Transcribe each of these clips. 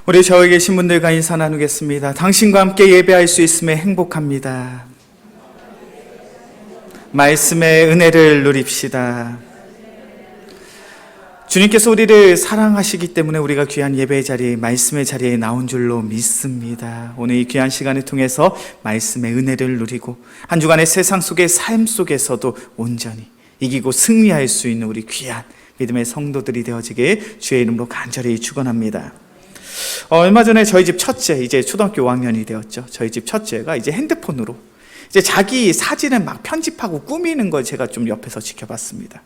우리 저기 계신 분들과 인사 나누겠습니다. 당신과 함께 예배할 수 있음에 행복합니다. 말씀의 은혜를 누립시다. 주님께서 우리를 사랑하시기 때문에 우리가 귀한 예배의 자리, 말씀의 자리에 나온 줄로 믿습니다. 오늘 이 귀한 시간을 통해서 말씀의 은혜를 누리고 한 주간의 세상 속의 삶 속에서도 온전히 이기고 승리할 수 있는 우리 귀한 믿음의 성도들이 되어지길 주의 이름으로 간절히 축원합니다. 얼마 전에 저희 집 첫째, 이제 초등학교 5학년이 되었죠. 저희 집 첫째가 이제 핸드폰으로 이제 자기 사진을 막 편집하고 꾸미는 걸 제가 좀 옆에서 지켜봤습니다.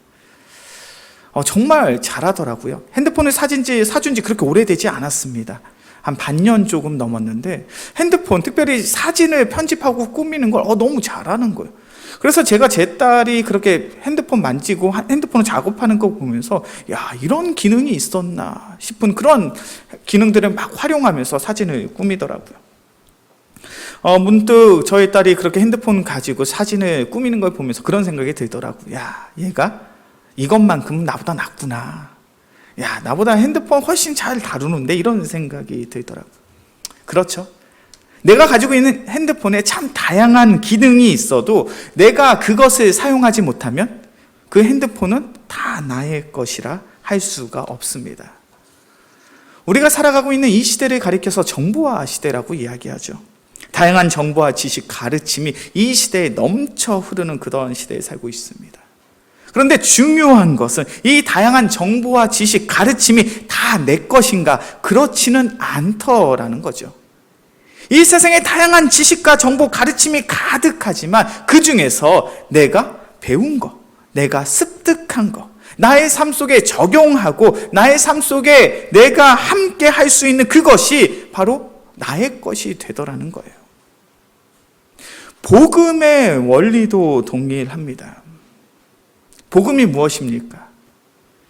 정말 잘하더라고요. 핸드폰을 사준 지 그렇게 오래되지 않았습니다. 한 반년 조금 넘었는데 핸드폰, 특별히 사진을 편집하고 꾸미는 걸 너무 잘하는 거예요. 그래서 제가 제 딸이 그렇게 핸드폰 만지고 핸드폰을 작업하는 거 보면서 야, 이런 기능이 있었나 싶은 그런 기능들을 막 활용하면서 사진을 꾸미더라고요. 문득 저희 딸이 그렇게 핸드폰 가지고 사진을 꾸미는 걸 보면서 그런 생각이 들더라고요. 야, 얘가 이것만큼은 나보다 낫구나. 야, 나보다 핸드폰 훨씬 잘 다루는데, 이런 생각이 들더라고요. 그렇죠. 내가 가지고 있는 핸드폰에 참 다양한 기능이 있어도 내가 그것을 사용하지 못하면 그 핸드폰은 다 나의 것이라 할 수가 없습니다. 우리가 살아가고 있는 이 시대를 가리켜서 정보화 시대라고 이야기하죠. 다양한 정보와 지식, 가르침이 이 시대에 넘쳐 흐르는 그런 시대에 살고 있습니다. 그런데 중요한 것은 이 다양한 정보와 지식, 가르침이 다 내 것인가? 그렇지는 않더라는 거죠. 이 세상에 다양한 지식과 정보, 가르침이 가득하지만 그 중에서 내가 배운 거, 내가 습득한 거, 나의 삶 속에 적용하고 나의 삶 속에 내가 함께 할 수 있는 그것이 바로 나의 것이 되더라는 거예요. 복음의 원리도 동일합니다. 복음이 무엇입니까?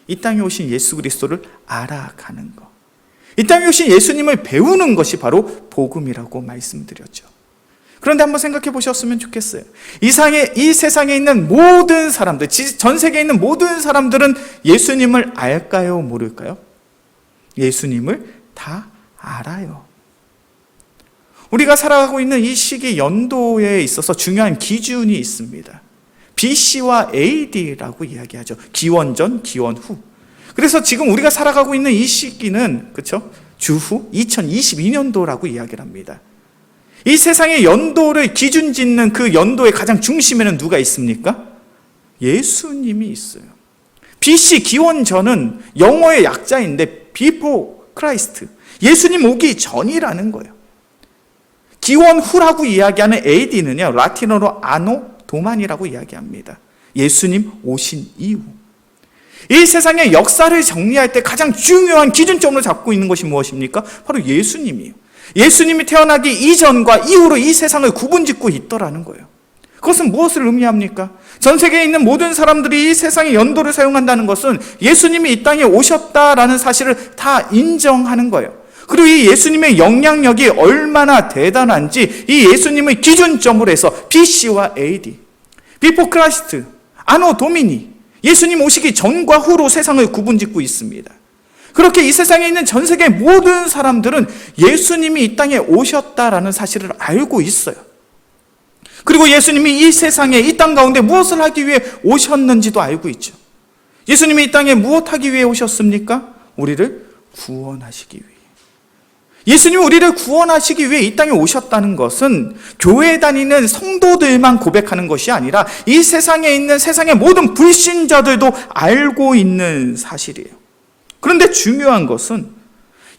이 땅에 오신 예수 그리스도를 알아가는 것. 이 땅에 오신 예수님을 배우는 것이 바로 복음이라고 말씀드렸죠. 그런데 한번 생각해 보셨으면 좋겠어요. 이 세상에 있는 모든 사람들, 전 세계에 있는 모든 사람들은 예수님을 알까요? 모를까요? 예수님을 다 알아요. 우리가 살아가고 있는 이 시기 연도에 있어서 중요한 기준이 있습니다. BC와 AD라고 이야기하죠. 기원 전, 기원 후. 그래서 지금 우리가 살아가고 있는 이 시기는, 그렇죠? 주후 2022년도라고 이야기를 합니다. 이 세상의 연도를 기준 짓는 그 연도의 가장 중심에는 누가 있습니까? 예수님이 있어요. BC 기원 전은 영어의 약자인데 before Christ, 예수님 오기 전이라는 거예요. 기원 후라고 이야기하는 AD는요, 라틴어로 아노 도만이라고 이야기합니다. 예수님 오신 이후. 이 세상의 역사를 정리할 때 가장 중요한 기준점으로 잡고 있는 것이 무엇입니까? 바로 예수님이에요. 예수님이 태어나기 이전과 이후로 이 세상을 구분짓고 있더라는 거예요. 그것은 무엇을 의미합니까? 전 세계에 있는 모든 사람들이 이 세상의 연도를 사용한다는 것은 예수님이 이 땅에 오셨다라는 사실을 다 인정하는 거예요. 그리고 이 예수님의 영향력이 얼마나 대단한지 이 예수님의 기준점으로 해서 BC와 AD, Before Christ, 아노 도미니, 예수님 오시기 전과 후로 세상을 구분짓고 있습니다. 그렇게 이 세상에 있는 전 세계 모든 사람들은 예수님이 이 땅에 오셨다라는 사실을 알고 있어요. 그리고 예수님이 이 세상에, 이 땅 가운데 무엇을 하기 위해 오셨는지도 알고 있죠. 예수님이 이 땅에 무엇하기 위해 오셨습니까? 우리를 구원하시기 위해. 예수님이 우리를 구원하시기 위해 이 땅에 오셨다는 것은 교회에 다니는 성도들만 고백하는 것이 아니라 이 세상에 있는 세상의 모든 불신자들도 알고 있는 사실이에요. 그런데 중요한 것은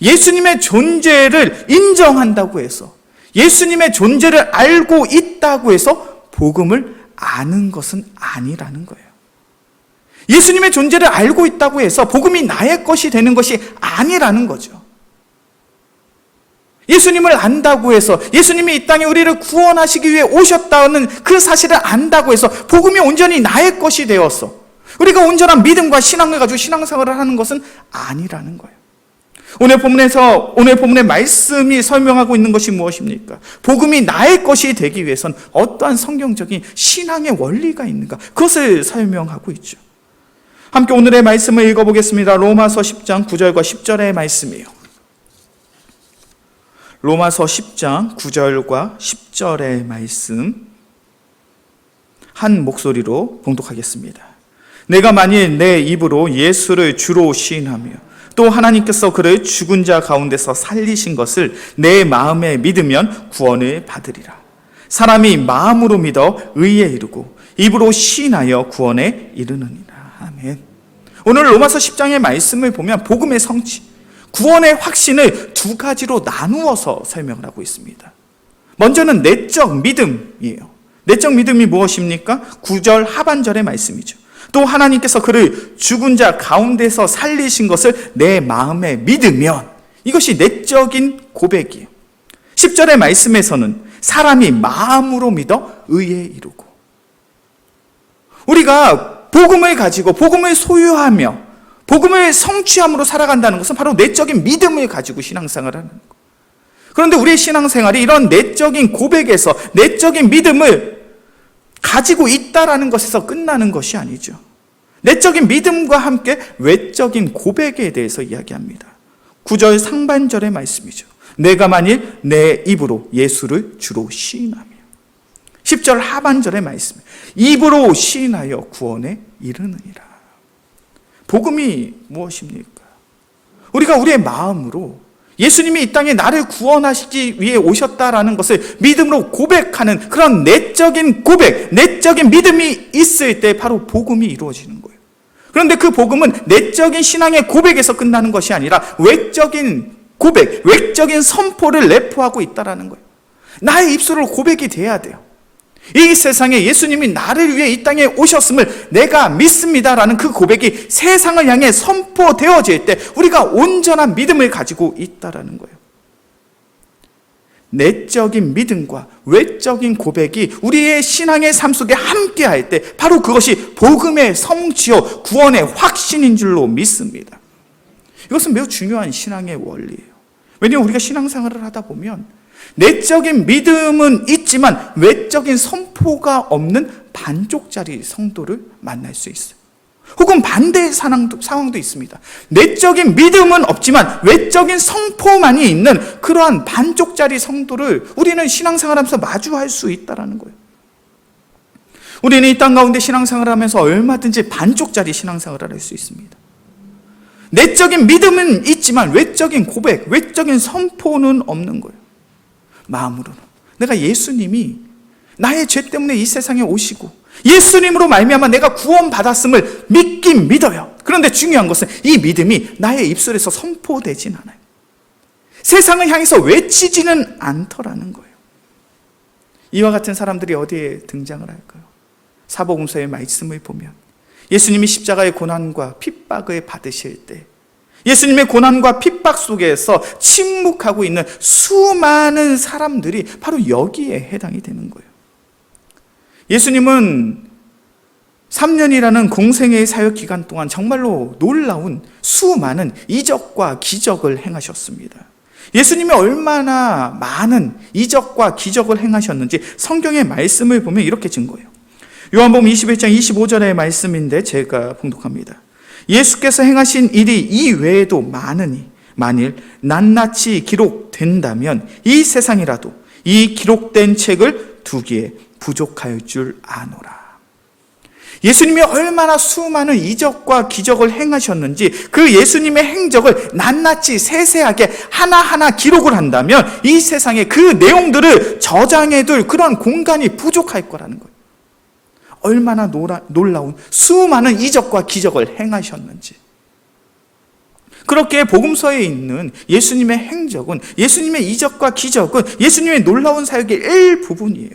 예수님의 존재를 인정한다고 해서, 예수님의 존재를 알고 있다고 해서 복음을 아는 것은 아니라는 거예요. 예수님의 존재를 알고 있다고 해서 복음이 나의 것이 되는 것이 아니라는 거죠. 예수님을 안다고 해서, 예수님이 이 땅에 우리를 구원하시기 위해 오셨다는 그 사실을 안다고 해서 복음이 온전히 나의 것이 되어서 우리가 온전한 믿음과 신앙을 가지고 신앙생활을 하는 것은 아니라는 거예요. 오늘 본문의 말씀이 설명하고 있는 것이 무엇입니까? 복음이 나의 것이 되기 위해선 어떠한 성경적인 신앙의 원리가 있는가? 그것을 설명하고 있죠. 함께 오늘의 말씀을 읽어보겠습니다. 로마서 10장 9절과 10절의 말씀이에요. 로마서 10장 9절과 10절의 말씀 한 목소리로 봉독하겠습니다. 내가 만일 내 입으로 예수를 주로 시인하며 또 하나님께서 그를 죽은 자 가운데서 살리신 것을 내 마음에 믿으면 구원을 받으리라. 사람이 마음으로 믿어 의에 이르고 입으로 시인하여 구원에 이르느니라. 아멘. 오늘 로마서 10장의 말씀을 보면 복음의 성취, 구원의 확신을 두 가지로 나누어서 설명을 하고 있습니다. 먼저는 내적 믿음이에요. 내적 믿음이 무엇입니까? 9절 하반절의 말씀이죠. 또 하나님께서 그를 죽은 자 가운데서 살리신 것을 내 마음에 믿으면, 이것이 내적인 고백이에요. 10절의 말씀에서는 사람이 마음으로 믿어 의에 이르고, 우리가 복음을 가지고 복음을 소유하며 복음을 성취함으로 살아간다는 것은 바로 내적인 믿음을 가지고 신앙생활을 하는 것. 그런데 우리의 신앙생활이 이런 내적인 고백에서 내적인 믿음을 가지고 있다라는 것에서 끝나는 것이 아니죠. 내적인 믿음과 함께 외적인 고백에 대해서 이야기합니다. 9절 상반절의 말씀이죠. 내가 만일 내 입으로 예수를 주로 시인하며, 10절 하반절의 말씀, 입으로 시인하여 구원에 이르느니라. 복음이 무엇입니까? 우리가 우리의 마음으로 예수님이 이 땅에 나를 구원하시기 위해 오셨다라는 것을 믿음으로 고백하는 그런 내적인 고백, 내적인 믿음이 있을 때 바로 복음이 이루어지는 거예요. 그런데 그 복음은 내적인 신앙의 고백에서 끝나는 것이 아니라 외적인 고백, 외적인 선포를 내포하고 있다는 거예요. 나의 입술로 고백이 돼야 돼요. 이 세상에 예수님이 나를 위해 이 땅에 오셨음을 내가 믿습니다라는 그 고백이 세상을 향해 선포되어질 때 우리가 온전한 믿음을 가지고 있다는 거예요. 내적인 믿음과 외적인 고백이 우리의 신앙의 삶 속에 함께할 때 바로 그것이 복음의 성취요 구원의 확신인 줄로 믿습니다. 이것은 매우 중요한 신앙의 원리예요. 왜냐하면 우리가 신앙생활을 하다 보면 내적인 믿음은 있지만 외적인 선포가 없는 반쪽짜리 성도를 만날 수 있어요. 혹은 반대의 상황도 있습니다. 내적인 믿음은 없지만 외적인 선포만이 있는 그러한 반쪽짜리 성도를 우리는 신앙생활하면서 마주할 수 있다는 거예요. 우리는 이 땅 가운데 신앙생활을 하면서 얼마든지 반쪽짜리 신앙생활을 할 수 있습니다. 내적인 믿음은 있지만 외적인 고백, 외적인 선포는 없는 거예요. 마음으로는 내가 예수님이 나의 죄 때문에 이 세상에 오시고 예수님으로 말미암아 내가 구원받았음을 믿긴 믿어요. 그런데 중요한 것은 이 믿음이 나의 입술에서 선포되진 않아요. 세상을 향해서 외치지는 않더라는 거예요. 이와 같은 사람들이 어디에 등장을 할까요? 사복음서의 말씀을 보면 예수님이 십자가의 고난과 핍박을 받으실 때 예수님의 고난과 핍박 속에서 침묵하고 있는 수많은 사람들이 바로 여기에 해당이 되는 거예요. 예수님은 3년이라는 공생애의 사역 기간 동안 정말로 놀라운 수많은 이적과 기적을 행하셨습니다. 예수님이 얼마나 많은 이적과 기적을 행하셨는지 성경의 말씀을 보면 이렇게 증거해요. 요한복음 21장 25절의 말씀인데 제가 봉독합니다. 예수께서 행하신 일이 이 외에도 많으니 만일 낱낱이 기록된다면 이 세상이라도 이 기록된 책을 두기에 부족할 줄 아노라. 예수님이 얼마나 수많은 이적과 기적을 행하셨는지 그 예수님의 행적을 낱낱이 세세하게 하나하나 기록을 한다면 이 세상에 그 내용들을 저장해둘 그런 공간이 부족할 거라는 거예요. 얼마나 놀라운 수많은 이적과 기적을 행하셨는지. 그렇게 복음서에 있는 예수님의 행적은, 예수님의 이적과 기적은 예수님의 놀라운 사역의 일부분이에요.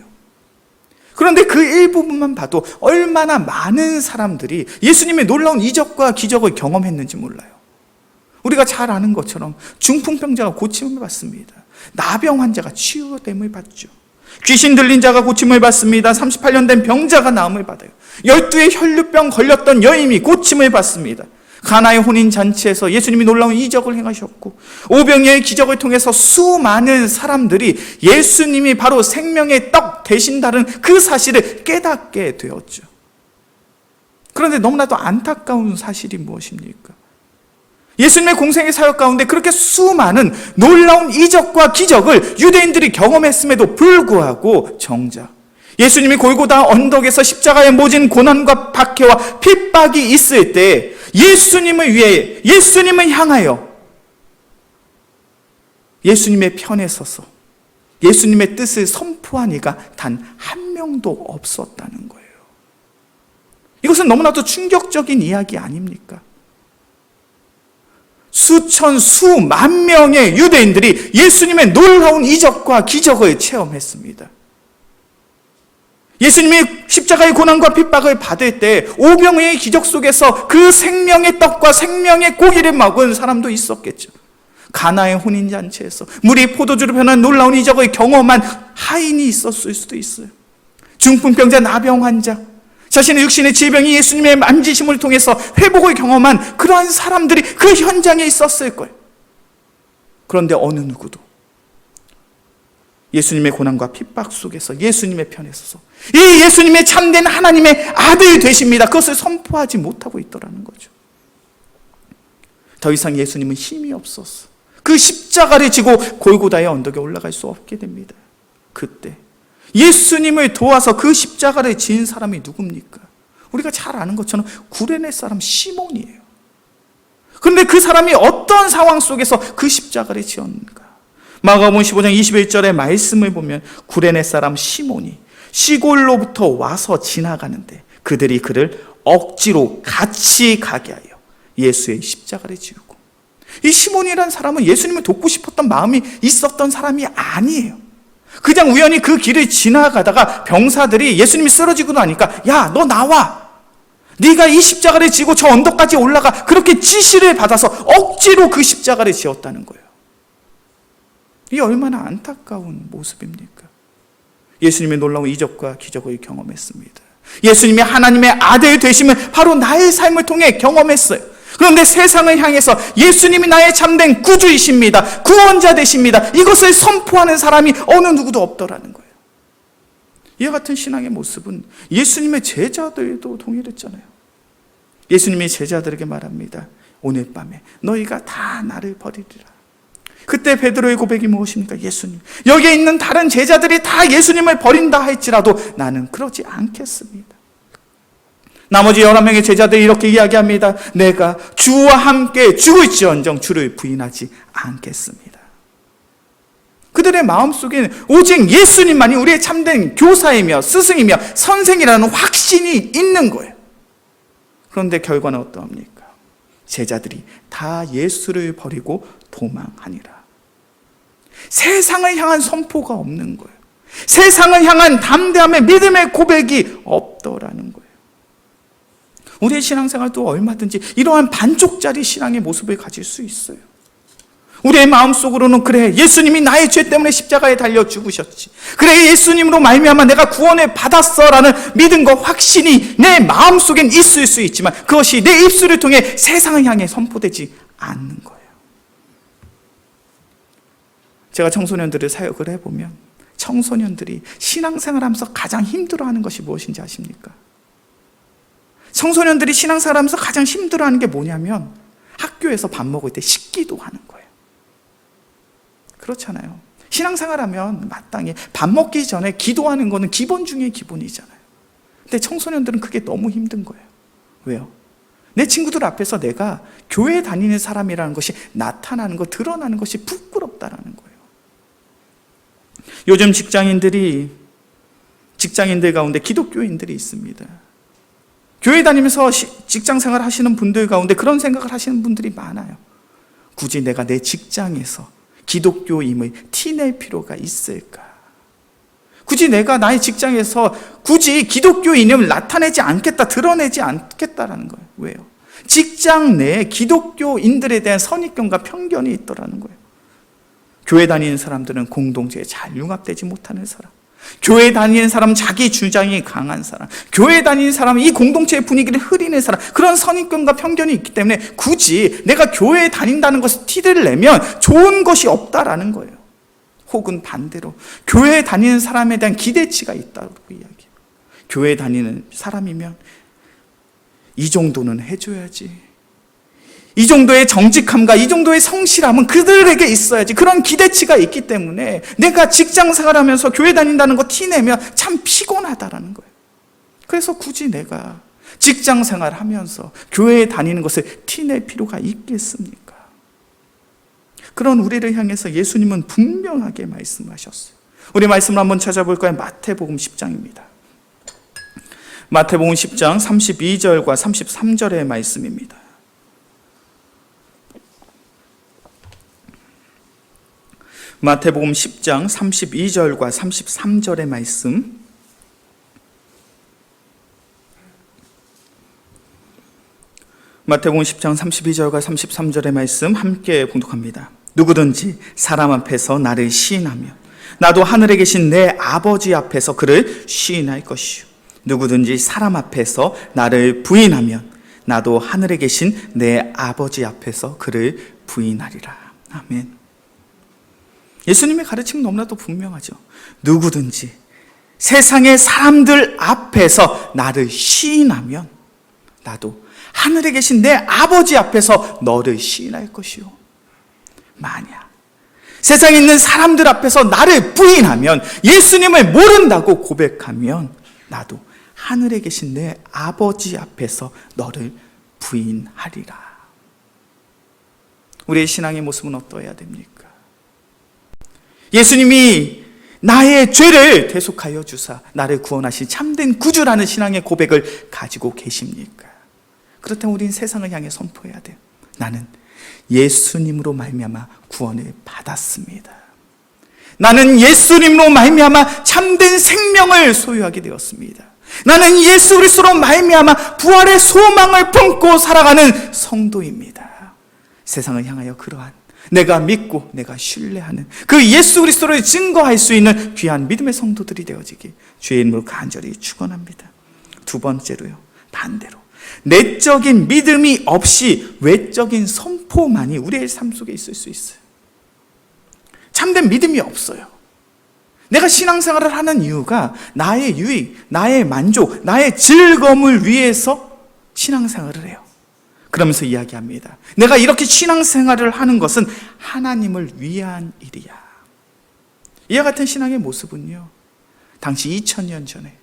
그런데 그 일부분만 봐도 얼마나 많은 사람들이 예수님의 놀라운 이적과 기적을 경험했는지 몰라요. 우리가 잘 아는 것처럼 중풍병자가 고침을 받습니다. 나병 환자가 치유됨을 받죠. 귀신 들린 자가 고침을 받습니다. 38년 된 병자가 나음을 받아요. 12의 혈류병 걸렸던 여인이 고침을 받습니다. 가나의 혼인잔치에서 예수님이 놀라운 이적을 행하셨고 오병이어의 기적을 통해서 수많은 사람들이 예수님이 바로 생명의 떡 되신다는 그 사실을 깨닫게 되었죠. 그런데 너무나도 안타까운 사실이 무엇입니까? 예수님의 공생의 사역 가운데 그렇게 수많은 놀라운 이적과 기적을 유대인들이 경험했음에도 불구하고 정작 예수님이 골고다 언덕에서 십자가에 모진 고난과 박해와 핍박이 있을 때 예수님을 위해, 예수님을 향하여 예수님의 편에 서서 예수님의 뜻을 선포한 이가 단 한 명도 없었다는 거예요. 이것은 너무나도 충격적인 이야기 아닙니까? 수천, 수만 명의 유대인들이 예수님의 놀라운 이적과 기적을 체험했습니다. 예수님이 십자가의 고난과 핍박을 받을 때 오병이의 기적 속에서 그 생명의 떡과 생명의 고기를 먹은 사람도 있었겠죠. 가나의 혼인잔치에서 물이 포도주로 변한 놀라운 이적을 경험한 하인이 있었을 수도 있어요. 중풍병자, 나병 환자, 자신의 육신의 질병이 예수님의 만지심을 통해서 회복을 경험한 그러한 사람들이 그 현장에 있었을 거예요. 그런데 어느 누구도 예수님의 고난과 핍박 속에서 예수님의 편에 서서 이 예수님의 참된 하나님의 아들 되십니다, 그것을 선포하지 못하고 있더라는 거죠. 더 이상 예수님은 힘이 없었어. 그 십자가를 지고 골고다의 언덕에 올라갈 수 없게 됩니다. 그때 예수님을 도와서 그 십자가를 지은 사람이 누굽니까? 우리가 잘 아는 것처럼 구레네 사람 시몬이에요. 그런데 그 사람이 어떤 상황 속에서 그 십자가를 지었는가? 마가복음 15장 21절의 말씀을 보면 구레네 사람 시몬이 시골로부터 와서 지나가는데 그들이 그를 억지로 같이 가게 하여 예수의 십자가를 지우고, 이 시몬이라는 사람은 예수님을 돕고 싶었던 마음이 있었던 사람이 아니에요. 그냥 우연히 그 길을 지나가다가 병사들이 예수님이 쓰러지고 나니까 야, 너 나와, 네가 이 십자가를 지고 저 언덕까지 올라가, 그렇게 지시를 받아서 억지로 그 십자가를 지었다는 거예요. 이게 얼마나 안타까운 모습입니까? 예수님의 놀라운 이적과 기적을 경험했습니다. 예수님이 하나님의 아들 되심을 바로 나의 삶을 통해 경험했어요. 그런데 세상을 향해서 예수님이 나의 참된 구주이십니다, 구원자 되십니다, 이것을 선포하는 사람이 어느 누구도 없더라는 거예요. 이와 같은 신앙의 모습은 예수님의 제자들도 동일했잖아요. 예수님이 제자들에게 말합니다. 오늘 밤에 너희가 다 나를 버리리라. 그때 베드로의 고백이 무엇입니까? 예수님, 여기에 있는 다른 제자들이 다 예수님을 버린다 할지라도 나는 그러지 않겠습니다. 나머지 11명의 제자들이 이렇게 이야기합니다. 내가 주와 함께 죽을지언정 주를 부인하지 않겠습니다. 그들의 마음속에는 오직 예수님만이 우리의 참된 교사이며 스승이며 선생이라는 확신이 있는 거예요. 그런데 결과는 어떠합니까? 제자들이 다 예수를 버리고 도망하니라. 세상을 향한 선포가 없는 거예요. 세상을 향한 담대함의 믿음의 고백이 없더라는 거예요. 우리의 신앙생활도 얼마든지 이러한 반쪽짜리 신앙의 모습을 가질 수 있어요. 우리의 마음속으로는 그래, 예수님이 나의 죄 때문에 십자가에 달려 죽으셨지, 그래 예수님으로 말미암아 내가 구원을 받았어라는 믿음과 확신이 내 마음속엔 있을 수 있지만 그것이 내 입술을 통해 세상을 향해 선포되지 않는 거예요. 제가 청소년들을 사역을 해보면 청소년들이 신앙생활하면서 가장 힘들어하는 것이 무엇인지 아십니까? 청소년들이 신앙생활하면서 가장 힘들어하는 게 뭐냐면 학교에서 밥 먹을 때 식기도 하는 거예요. 그렇잖아요. 신앙생활하면 마땅히 밥 먹기 전에 기도하는 거는 기본 중에 기본이잖아요. 근데 청소년들은 그게 너무 힘든 거예요. 왜요? 내 친구들 앞에서 내가 교회 다니는 사람이라는 것이 나타나는 것, 드러나는 것이 부끄럽다라는 거예요. 요즘 직장인들 가운데 기독교인들이 있습니다. 교회 다니면서 직장생활 하시는 분들 가운데 그런 생각을 하시는 분들이 많아요. 굳이 내가 내 직장에서 기독교임을 티낼 필요가 있을까? 굳이 내가 나의 직장에서 굳이 기독교인임을 나타내지 않겠다, 드러내지 않겠다라는 거예요. 왜요? 직장 내에 기독교인들에 대한 선입견과 편견이 있더라는 거예요. 교회 다니는 사람들은 공동체에 잘 융합되지 못하는 사람, 교회 다니는 사람은 자기 주장이 강한 사람, 교회 다니는 사람은 이 공동체의 분위기를 흐리는 사람, 그런 선입견과 편견이 있기 때문에 굳이 내가 교회에 다닌다는 것을 티를 내면 좋은 것이 없다라는 거예요. 혹은 반대로 교회에 다니는 사람에 대한 기대치가 있다고 이야기해요. 교회에 다니는 사람이면 이 정도는 해줘야지, 이 정도의 정직함과 이 정도의 성실함은 그들에게 있어야지. 그런 기대치가 있기 때문에 내가 직장 생활하면서 교회 다닌다는 거 티내면 참 피곤하다라는 거예요. 그래서 굳이 내가 직장 생활하면서 교회에 다니는 것을 티낼 필요가 있겠습니까? 그런 우리를 향해서 예수님은 분명하게 말씀하셨어요. 우리 말씀을 한번 찾아볼까요? 마태복음 10장입니다. 마태복음 10장 32절과 33절의 말씀입니다. 마태복음 10장 32절과 33절의 말씀. 마태복음 10장 32절과 33절의 말씀 함께 봉독합니다. 누구든지 사람 앞에서 나를 시인하며 나도 하늘에 계신 내 아버지 앞에서 그를 시인할 것이요. 누구든지 사람 앞에서 나를 부인하면 나도 하늘에 계신 내 아버지 앞에서 그를 부인하리라. 아멘. 예수님의 가르침은 너무나도 분명하죠. 누구든지 세상의 사람들 앞에서 나를 시인하면 나도 하늘에 계신 내 아버지 앞에서 너를 시인할 것이요. 만약 세상에 있는 사람들 앞에서 나를 부인하면, 예수님을 모른다고 고백하면 나도 하늘에 계신 내 아버지 앞에서 너를 부인하리라. 우리의 신앙의 모습은 어떠해야 됩니까? 예수님이 나의 죄를 대속하여 주사 나를 구원하신 참된 구주라는 신앙의 고백을 가지고 계십니까? 그렇다면 우리는 세상을 향해 선포해야 돼요. 나는 예수님으로 말미암아 구원을 받았습니다. 나는 예수님으로 말미암아 참된 생명을 소유하게 되었습니다. 나는 예수 그리스도로 말미암아 부활의 소망을 품고 살아가는 성도입니다. 세상을 향하여 그러한 내가 믿고 내가 신뢰하는 그 예수 그리스도를 증거할 수 있는 귀한 믿음의 성도들이 되어지기 주의 이름으로 간절히 축원합니다. 두 번째로요, 반대로 내적인 믿음이 없이 외적인 선포만이 우리의 삶 속에 있을 수 있어요. 참된 믿음이 없어요. 내가 신앙생활을 하는 이유가 나의 유익, 나의 만족, 나의 즐거움을 위해서 신앙생활을 해요. 그러면서 이야기합니다. 내가 이렇게 신앙생활을 하는 것은 하나님을 위한 일이야. 이와 같은 신앙의 모습은요, 당시 2000년 전에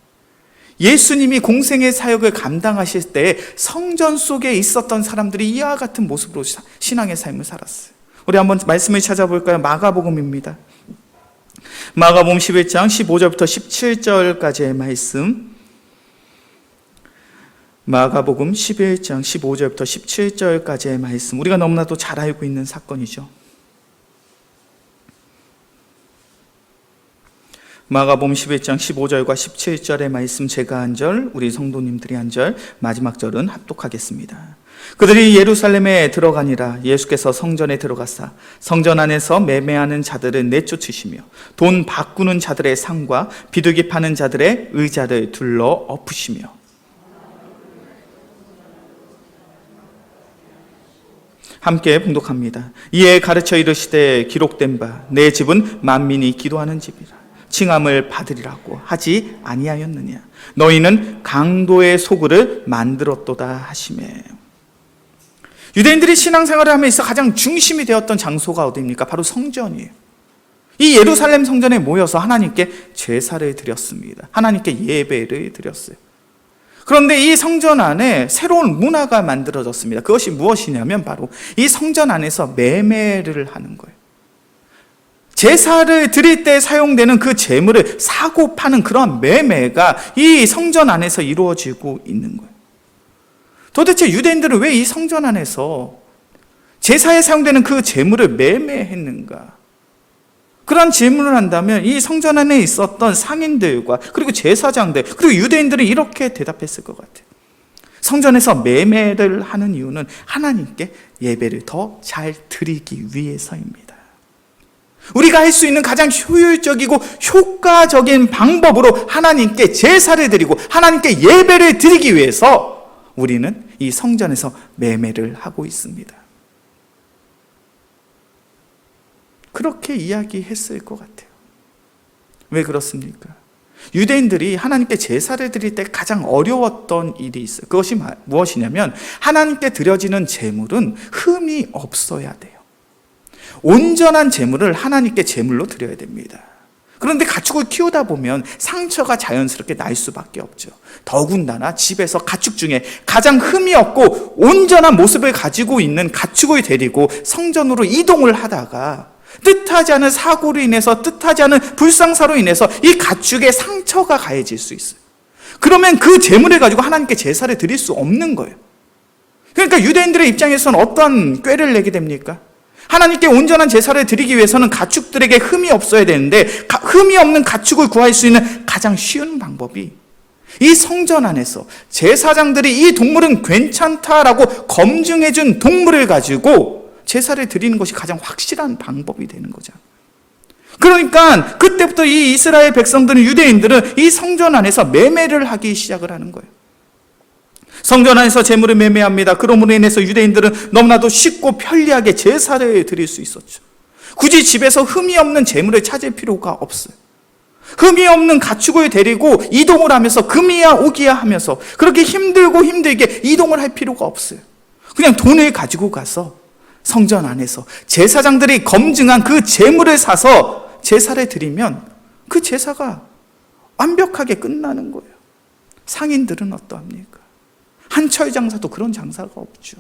예수님이 공생의 사역을 감당하실 때 성전 속에 있었던 사람들이 이와 같은 모습으로 신앙의 삶을 살았어요. 우리 한번 말씀을 찾아볼까요? 마가복음입니다. 마가복음 11장 15절부터 17절까지의 말씀. 마가복음 11장 15절부터 17절까지의 말씀. 우리가 너무나도 잘 알고 있는 사건이죠. 마가복음 11장 15절과 17절의 말씀, 제가 한 절, 우리 성도님들이 한 절, 마지막 절은 합독하겠습니다. 그들이 예루살렘에 들어가니라. 예수께서 성전에 들어가사 성전 안에서 매매하는 자들을 내쫓으시며 돈 바꾸는 자들의 상과 비둘기 파는 자들의 의자를 둘러 엎으시며 함께 봉독합니다. 이에 가르쳐 이르시되 기록된 바 내 집은 만민이 기도하는 집이라 칭함을 받으리라고 하지 아니하였느냐. 너희는 강도의 소굴을 만들었도다 하시매. 유대인들이 신앙생활을 하면서 가장 중심이 되었던 장소가 어디입니까? 바로 성전이에요. 이 예루살렘 성전에 모여서 하나님께 제사를 드렸습니다. 하나님께 예배를 드렸어요. 그런데 이 성전 안에 새로운 문화가 만들어졌습니다. 그것이 무엇이냐면 바로 이 성전 안에서 매매를 하는 거예요. 제사를 드릴 때 사용되는 그 재물을 사고 파는 그런 매매가 이 성전 안에서 이루어지고 있는 거예요. 도대체 유대인들은 왜 이 성전 안에서 제사에 사용되는 그 재물을 매매했는가? 그런 질문을 한다면 이 성전 안에 있었던 상인들과 그리고 제사장들 그리고 유대인들은 이렇게 대답했을 것 같아요. 성전에서 매매를 하는 이유는 하나님께 예배를 더 잘 드리기 위해서입니다. 우리가 할 수 있는 가장 효율적이고 효과적인 방법으로 하나님께 제사를 드리고 하나님께 예배를 드리기 위해서 우리는 이 성전에서 매매를 하고 있습니다. 그렇게 이야기했을 것 같아요. 왜 그렇습니까? 유대인들이 하나님께 제사를 드릴 때 가장 어려웠던 일이 있어요. 그것이 무엇이냐면 하나님께 드려지는 제물은 흠이 없어야 돼요. 온전한 제물을 하나님께 제물로 드려야 됩니다. 그런데 가축을 키우다 보면 상처가 자연스럽게 날 수밖에 없죠. 더군다나 집에서 가축 중에 가장 흠이 없고 온전한 모습을 가지고 있는 가축을 데리고 성전으로 이동을 하다가 뜻하지 않은 사고로 인해서, 뜻하지 않은 불상사로 인해서 이 가축에 상처가 가해질 수 있어요. 그러면 그 제물을 가지고 하나님께 제사를 드릴 수 없는 거예요. 그러니까 유대인들의 입장에서는 어떤 꾀를 내게 됩니까? 하나님께 온전한 제사를 드리기 위해서는 가축들에게 흠이 없어야 되는데, 흠이 없는 가축을 구할 수 있는 가장 쉬운 방법이 이 성전 안에서 제사장들이 이 동물은 괜찮다라고 검증해준 동물을 가지고 제사를 드리는 것이 가장 확실한 방법이 되는 거죠. 그러니까 그때부터 이 이스라엘 백성들은, 유대인들은 이 성전 안에서 매매를 하기 시작을 하는 거예요. 성전 안에서 제물을 매매합니다. 그러므로 인해서 유대인들은 너무나도 쉽고 편리하게 제사를 드릴 수 있었죠. 굳이 집에서 흠이 없는 제물을 찾을 필요가 없어요. 흠이 없는 가축을 데리고 이동을 하면서 금이야 오기야 하면서 그렇게 힘들게 이동을 할 필요가 없어요. 그냥 돈을 가지고 가서 성전 안에서 제사장들이 검증한 그 제물을 사서 제사를 드리면 그 제사가 완벽하게 끝나는 거예요. 상인들은 어떠합니까? 한철 장사도 그런 장사가 없죠.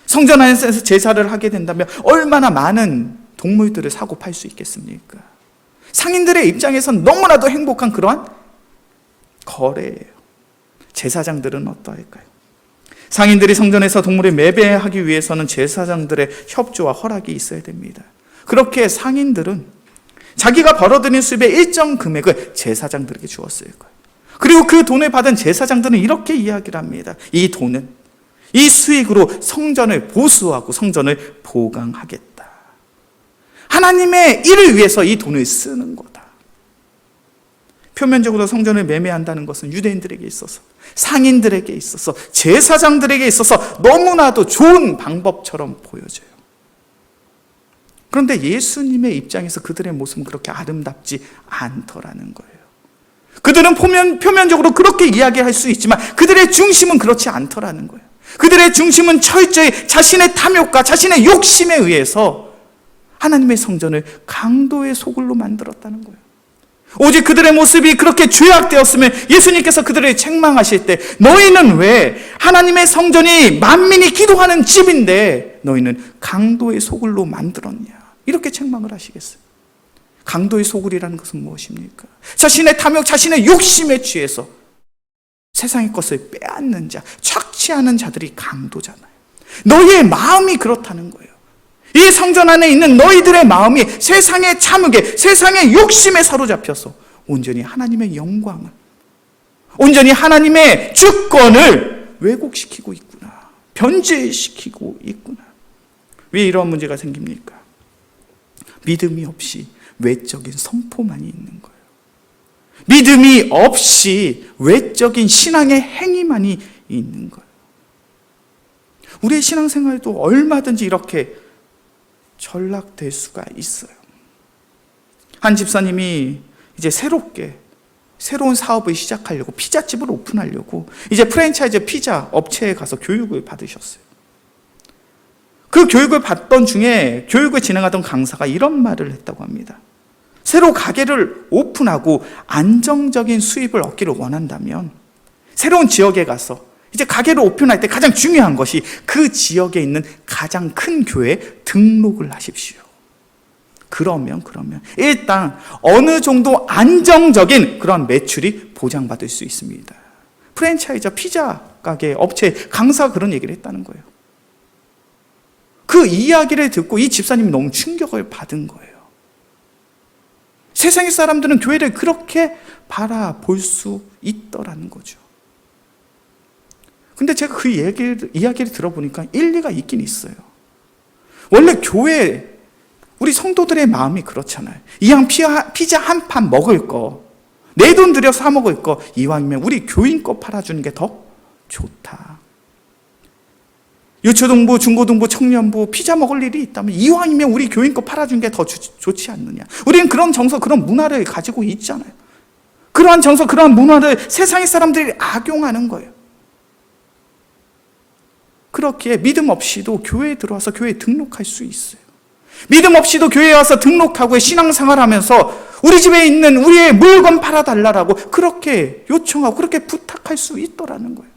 성전 안에서 제사를 하게 된다면 얼마나 많은 동물들을 사고 팔 수 있겠습니까? 상인들의 입장에선 너무나도 행복한 그러한 거래예요. 제사장들은 어떠할까요? 상인들이 성전에서 동물을 매매하기 위해서는 제사장들의 협조와 허락이 있어야 됩니다. 그렇게 상인들은 자기가 벌어들인 수입의 일정 금액을 제사장들에게 주었을 거예요. 그리고 그 돈을 받은 제사장들은 이렇게 이야기를 합니다. 이 돈은, 이 수익으로 성전을 보수하고 성전을 보강하겠다. 하나님의 일을 위해서 이 돈을 쓰는 거다. 표면적으로 성전을 매매한다는 것은 유대인들에게 있어서, 상인들에게 있어서, 제사장들에게 있어서 너무나도 좋은 방법처럼 보여져요. 그런데 예수님의 입장에서 그들의 모습은 그렇게 아름답지 않더라는 거예요. 그들은 표면적으로 그렇게 이야기할 수 있지만 그들의 중심은 그렇지 않더라는 거예요. 그들의 중심은 철저히 자신의 탐욕과 자신의 욕심에 의해서 하나님의 성전을 강도의 소굴로 만들었다는 거예요. 오직 그들의 모습이 그렇게 죄악되었으면 예수님께서 그들을 책망하실 때 너희는 왜 하나님의 성전이 만민이 기도하는 집인데 너희는 강도의 소굴로 만들었냐, 이렇게 책망을 하시겠어요. 강도의 소굴이라는 것은 무엇입니까? 자신의 탐욕, 자신의 욕심에 취해서 세상의 것을 빼앗는 자, 착취하는 자들이 강도잖아요. 너희의 마음이 그렇다는 거예요. 이 성전 안에 있는 너희들의 마음이 세상의 탐욕에, 세상의 욕심에 사로잡혀서 온전히 하나님의 영광을, 온전히 하나님의 주권을 왜곡시키고 있구나, 변질시키고 있구나. 왜 이러한 문제가 생깁니까? 믿음이 없이 외적인 선포만이 있는 거예요. 믿음이 없이 외적인 신앙의 행위만이 있는 거예요. 우리의 신앙생활도 얼마든지 이렇게 전락될 수가 있어요. 한 집사님이 이제 새로운 사업을 시작하려고, 피자집을 오픈하려고 이제 프랜차이즈 피자 업체에 가서 교육을 받으셨어요. 그 교육을 받던 중에 교육을 진행하던 강사가 이런 말을 했다고 합니다. 새로 가게를 오픈하고 안정적인 수입을 얻기를 원한다면 새로운 지역에 가서 이제 가게를 오픈할 때 가장 중요한 것이 그 지역에 있는 가장 큰 교회에 등록을 하십시오. 그러면 일단 어느 정도 안정적인 그런 매출이 보장받을 수 있습니다. 프랜차이즈 피자 가게 업체 강사가 그런 얘기를 했다는 거예요. 그 이야기를 듣고 이 집사님이 너무 충격을 받은 거예요. 세상의 사람들은 교회를 그렇게 바라볼 수 있더라는 거죠. 근데 제가 그 이야기를 들어보니까 일리가 있긴 있어요. 원래 교회, 우리 성도들의 마음이 그렇잖아요. 이왕 피자 한 판 먹을 거, 내 돈 들여 사 먹을 거, 이왕이면 우리 교인 거 팔아주는 게 더 좋다. 유초등부, 중고등부, 청년부 피자 먹을 일이 있다면 이왕이면 우리 교인 거 팔아주는 게 더 좋지 않느냐. 우리는 그런 정서, 그런 문화를 가지고 있잖아요. 그러한 정서, 그러한 문화를 세상의 사람들이 악용하는 거예요. 그렇기에 믿음 없이도 교회에 들어와서 교회에 등록할 수 있어요. 믿음 없이도 교회에 와서 등록하고 신앙생활 하면서 우리 집에 있는 우리의 물건 팔아달라고 그렇게 요청하고 그렇게 부탁할 수 있더라는 거예요.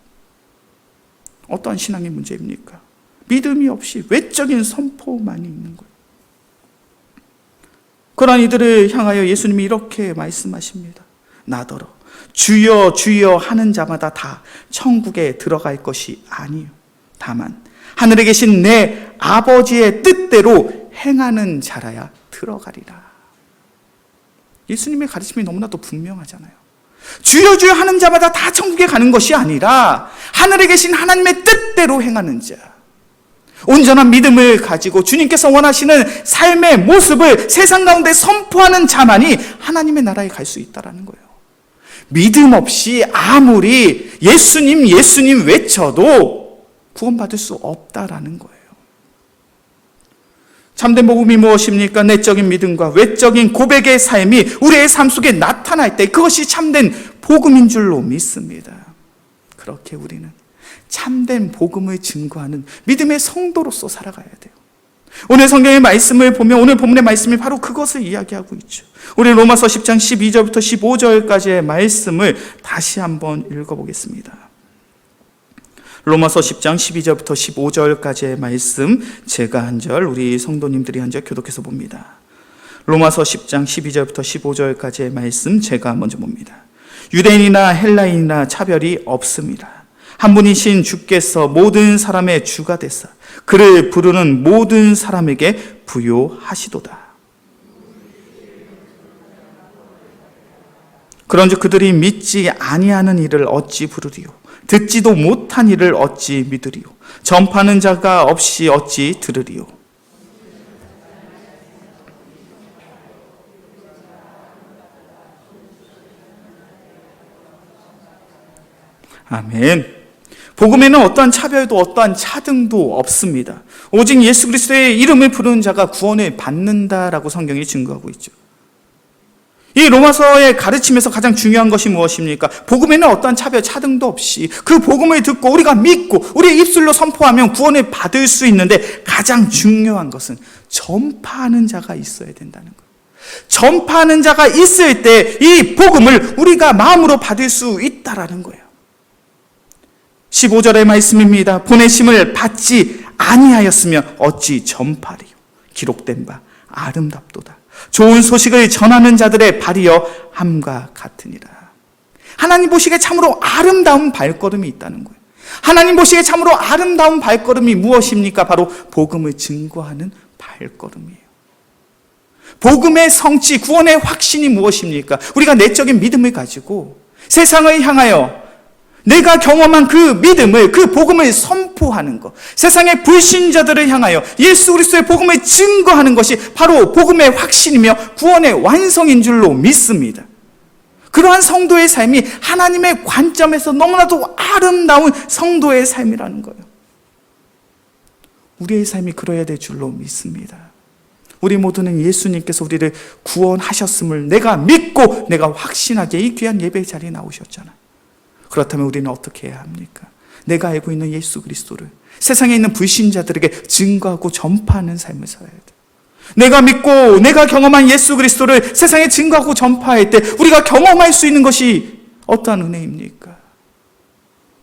어떠한 신앙의 문제입니까? 믿음이 없이 외적인 선포만이 있는 거예요. 그러한 이들을 향하여 예수님이 이렇게 말씀하십니다. 나더러 주여 주여 하는 자마다 다 천국에 들어갈 것이 아니요 다만 하늘에 계신 내 아버지의 뜻대로 행하는 자라야 들어가리라. 예수님의 가르침이 너무나도 분명하잖아요. 주여 주여 하는 자마다 다 천국에 가는 것이 아니라 하늘에 계신 하나님의 뜻대로 행하는 자, 온전한 믿음을 가지고 주님께서 원하시는 삶의 모습을 세상 가운데 선포하는 자만이 하나님의 나라에 갈 수 있다는 거예요. 믿음 없이 아무리 예수님 예수님 외쳐도 구원받을 수 없다라는 거예요. 참된 복음이 무엇입니까? 내적인 믿음과 외적인 고백의 삶이 우리의 삶 속에 나타날 때 그것이 참된 복음인 줄로 믿습니다. 그렇게 우리는 참된 복음을 증거하는 믿음의 성도로서 살아가야 돼요. 오늘 성경의 말씀을 보면 오늘 본문의 말씀이 바로 그것을 이야기하고 있죠. 우리 로마서 10장 12절부터 15절까지의 말씀을 다시 한번 읽어보겠습니다. 로마서 10장 12절부터 15절까지의 말씀, 제가 한 절, 우리 성도님들이 한 절 교독해서 봅니다. 로마서 10장 12절부터 15절까지의 말씀, 제가 먼저 봅니다. 유대인이나 헬라인이나 차별이 없습니다. 한 분이신 주께서 모든 사람의 주가 되사 그를 부르는 모든 사람에게 부요하시도다. 그런즉 그들이 믿지 아니하는 이를 어찌 부르리요? 듣지도 못한 이를 어찌 믿으리요? 전파하는 자가 없이 어찌 들으리요? 아멘. 복음에는 어떠한 차별도 어떠한 차등도 없습니다. 오직 예수 그리스도의 이름을 부르는 자가 구원을 받는다라고 성경이 증거하고 있죠. 이 로마서의 가르침에서 가장 중요한 것이 무엇입니까? 복음에는 어떠한 차별, 차등도 없이 그 복음을 듣고 우리가 믿고 우리의 입술로 선포하면 구원을 받을 수 있는데 가장 중요한 것은 전파하는 자가 있어야 된다는 거예요. 전파하는 자가 있을 때 이 복음을 우리가 마음으로 받을 수 있다라는 거예요. 15절의 말씀입니다. 보내심을 받지 아니하였으면 어찌 전파리요? 기록된 바 아름답도다. 좋은 소식을 전하는 자들의 발이여 함과 같으니라. 하나님 보시기에 참으로 아름다운 발걸음이 있다는 거예요. 하나님 보시기에 참으로 아름다운 발걸음이 무엇입니까? 바로 복음을 증거하는 발걸음이에요. 복음의 성취, 구원의 확신이 무엇입니까? 우리가 내적인 믿음을 가지고 세상을 향하여 내가 경험한 그 믿음을, 그 복음을 선포하는 것, 세상의 불신자들을 향하여 예수 그리스도의 복음을 증거하는 것이 바로 복음의 확신이며 구원의 완성인 줄로 믿습니다. 그러한 성도의 삶이 하나님의 관점에서 너무나도 아름다운 성도의 삶이라는 거예요. 우리의 삶이 그래야 될 줄로 믿습니다. 우리 모두는 예수님께서 우리를 구원하셨음을 내가 믿고 내가 확신하게 이 귀한 예배 자리에 나오셨잖아요. 그렇다면 우리는 어떻게 해야 합니까? 내가 알고 있는 예수 그리스도를 세상에 있는 불신자들에게 증거하고 전파하는 삶을 살아야 돼. 내가 믿고 내가 경험한 예수 그리스도를 세상에 증거하고 전파할 때 우리가 경험할 수 있는 것이 어떠한 은혜입니까?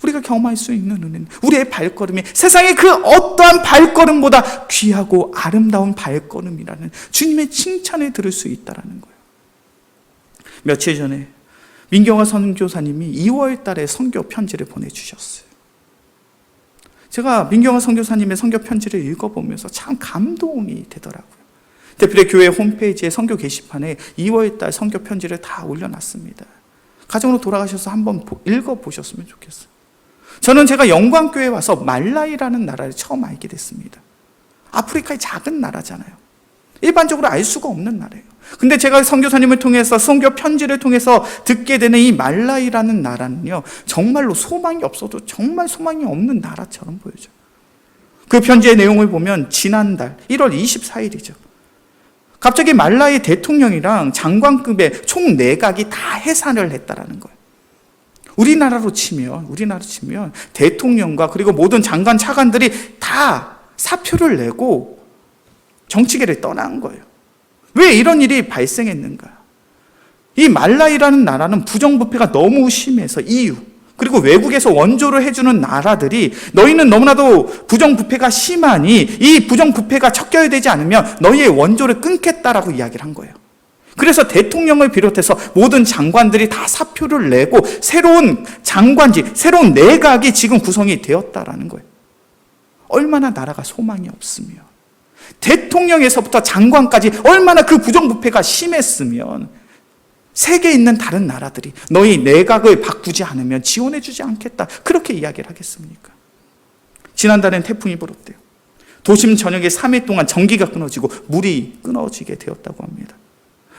우리가 경험할 수 있는 은혜는 우리의 발걸음이 세상의 그 어떠한 발걸음보다 귀하고 아름다운 발걸음이라는 주님의 칭찬을 들을 수 있다는 거예요. 며칠 전에 민경화 선교사님이 2월 달에 선교 편지를 보내주셨어요. 제가 민경화 선교사님의 선교 편지를 읽어보면서 참 감동이 되더라고요. 대표의 교회 홈페이지에 선교 게시판에 2월 달 선교 편지를 다 올려놨습니다. 가정으로 돌아가셔서 한번 읽어보셨으면 좋겠어요. 저는 제가 영광교회에 와서 말라위라는 나라를 처음 알게 됐습니다. 아프리카의 작은 나라잖아요. 일반적으로 알 수가 없는 나라예요. 근데 제가 선교사님을 통해서 선교 편지를 통해서 듣게 되는 이 말라위라는 나라는요, 정말로 소망이 없어도 정말 소망이 없는 나라처럼 보여져요. 그 편지의 내용을 보면 지난달 1월 24일이죠. 갑자기 말라의 대통령이랑 장관급의 총 4각이 다 해산을 했다라는 거예요. 우리나라로 치면 대통령과 그리고 모든 장관 차관들이 다 사표를 내고 정치계를 떠난 거예요. 왜 이런 일이 발생했는가? 이 말라이라는 나라는 부정부패가 너무 심해서 이유, 그리고 외국에서 원조를 해주는 나라들이 너희는 너무나도 부정부패가 심하니 이 부정부패가 척결 되지 않으면 너희의 원조를 끊겠다라고 이야기를 한 거예요. 그래서 대통령을 비롯해서 모든 장관들이 다 사표를 내고 새로운 장관직, 새로운 내각이 지금 구성이 되었다라는 거예요. 얼마나 나라가 소망이 없으면, 대통령에서부터 장관까지 얼마나 그 부정부패가 심했으면 세계에 있는 다른 나라들이 너희 내각을 바꾸지 않으면 지원해주지 않겠다, 그렇게 이야기를 하겠습니까? 지난달엔 태풍이 불었대요. 도심 전역에 3일 동안 전기가 끊어지고 물이 끊어지게 되었다고 합니다.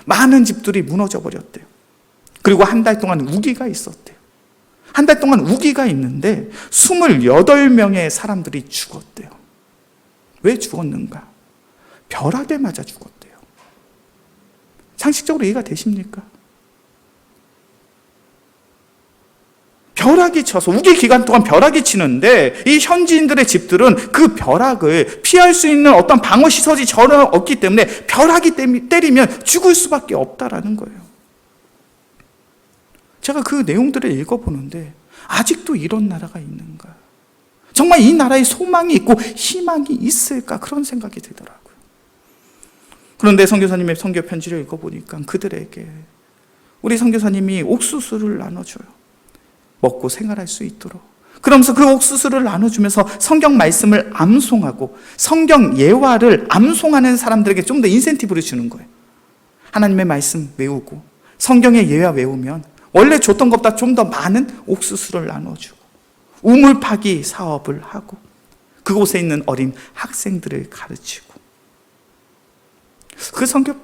많은 집들이 무너져 버렸대요. 그리고 한 달 동안 우기가 있었대요. 한 달 동안 우기가 있는데 28명의 사람들이 죽었대요. 왜 죽었는가? 벼락에 맞아 죽었대요. 상식적으로 이해가 되십니까? 벼락이 쳐서, 우기 기간 동안 벼락이 치는데 이 현지인들의 집들은 그 벼락을 피할 수 있는 어떤 방어시설이 전혀 없기 때문에 벼락이 때리면 죽을 수밖에 없다라는 거예요. 제가 그 내용들을 읽어보는데 아직도 이런 나라가 있는가? 정말 이 나라에 소망이 있고 희망이 있을까? 그런 생각이 들더라고요. 그런데 선교사님의 선교 편지를 읽어보니까 그들에게 우리 선교사님이 옥수수를 나눠줘요. 먹고 생활할 수 있도록. 그러면서 그 옥수수를 나눠주면서 성경 말씀을 암송하고 성경 예화를 암송하는 사람들에게 좀 더 인센티브를 주는 거예요. 하나님의 말씀 외우고 성경의 예화 외우면 원래 줬던 것보다 좀 더 많은 옥수수를 나눠주고 우물 파기 사업을 하고 그곳에 있는 어린 학생들을 가르치고. 그 성경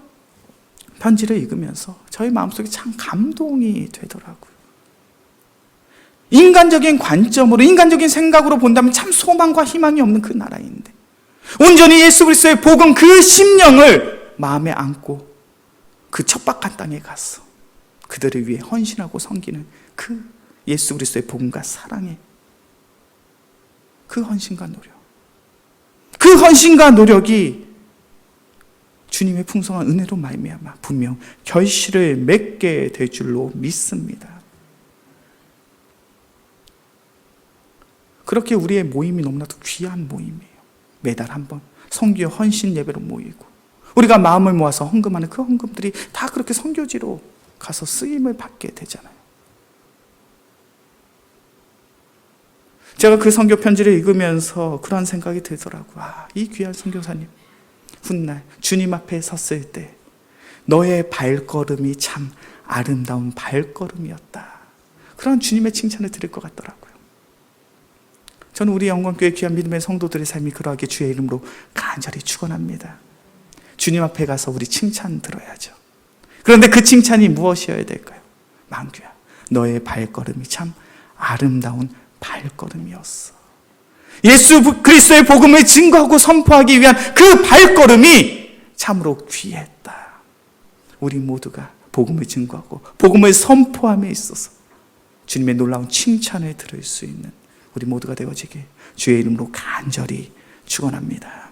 편지를 읽으면서 저희 마음속에 참 감동이 되더라고요. 인간적인 관점으로, 인간적인 생각으로 본다면 참 소망과 희망이 없는 그 나라인데 온전히 예수 그리스도의 복음 그 심령을 마음에 안고 그 척박한 땅에 가서 그들을 위해 헌신하고 섬기는 그 예수 그리스도의 복음과 사랑의 그 헌신과 노력, 그 헌신과 노력이 주님의 풍성한 은혜로 말미암아 분명 결실을 맺게 될 줄로 믿습니다. 그렇게 우리의 모임이 너무나도 귀한 모임이에요. 매달 한 번 선교 헌신 예배로 모이고 우리가 마음을 모아서 헌금하는 그 헌금들이 다 그렇게 선교지로 가서 쓰임을 받게 되잖아요. 제가 그 선교 편지를 읽으면서 그런 생각이 들더라고요. 이 귀한 선교사님 훗날 주님 앞에 섰을 때 너의 발걸음이 참 아름다운 발걸음이었다, 그런 주님의 칭찬을 드릴 것 같더라고요. 저는 우리 영광교회 귀한 믿음의 성도들의 삶이 그러하게 주의 이름으로 간절히 축원합니다. 주님 앞에 가서 우리 칭찬 들어야죠. 그런데 그 칭찬이 무엇이어야 될까요? 만규야, 너의 발걸음이 참 아름다운 발걸음이었어. 예수 그리스도의 복음을 증거하고 선포하기 위한 그 발걸음이 참으로 귀했다. 우리 모두가 복음을 증거하고 복음을 선포함에 있어서 주님의 놀라운 칭찬을 들을 수 있는 우리 모두가 되어지길 주의 이름으로 간절히 축원합니다.